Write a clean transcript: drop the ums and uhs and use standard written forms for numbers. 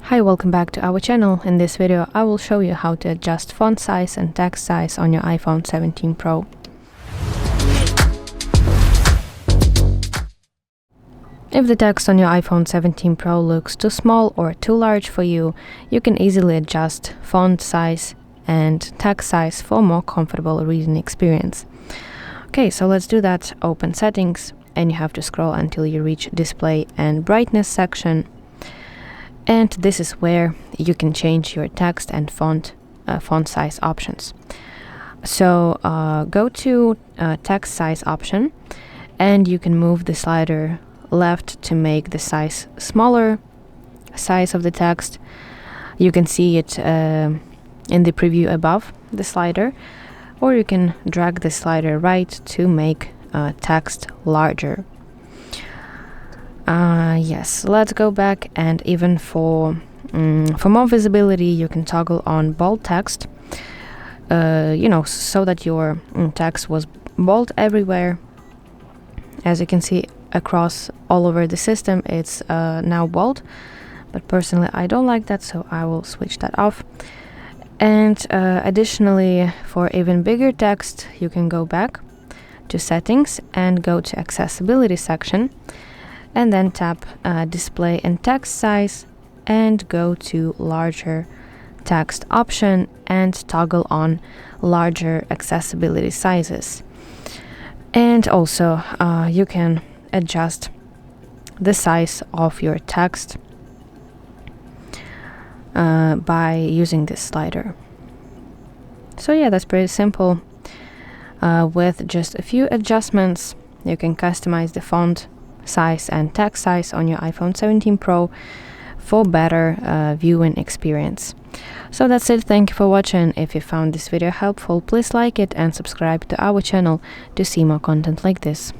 Hi, welcome back to our channel. In this video, I will show you how to adjust font size and text size on your iPhone 17 Pro. If the text on your iPhone 17 Pro looks too small or too large for you, you can easily adjust font size and text size for a more comfortable reading experience. Okay, so let's do that. Open Settings, and you have to scroll until you reach Display and Brightness section. And this is where you can change your text and font size options. So go to text size option, and you can move the slider left to make the smaller size of the text. You can see it in the preview above the slider, or you can drag the slider right to make text larger. Yes, let's go back, and even for more visibility, you can toggle on bold text, so that your text was bold everywhere. As you can see across all over the system, it's now bold, but personally I don't like that, so I will switch that off. And additionally, for even bigger text, you can go back to Settings and go to Accessibility section, and then tap Display and Text Size, and go to Larger Text option and toggle on larger accessibility sizes. And also you can adjust the size of your text by using this slider. So yeah, that's pretty simple. With just a few adjustments, you can customize the font size and text size on your iPhone 17 Pro for better viewing experience. So that's it. Thank you for watching. If you found this video helpful, please like it and subscribe to our channel to see more content like this.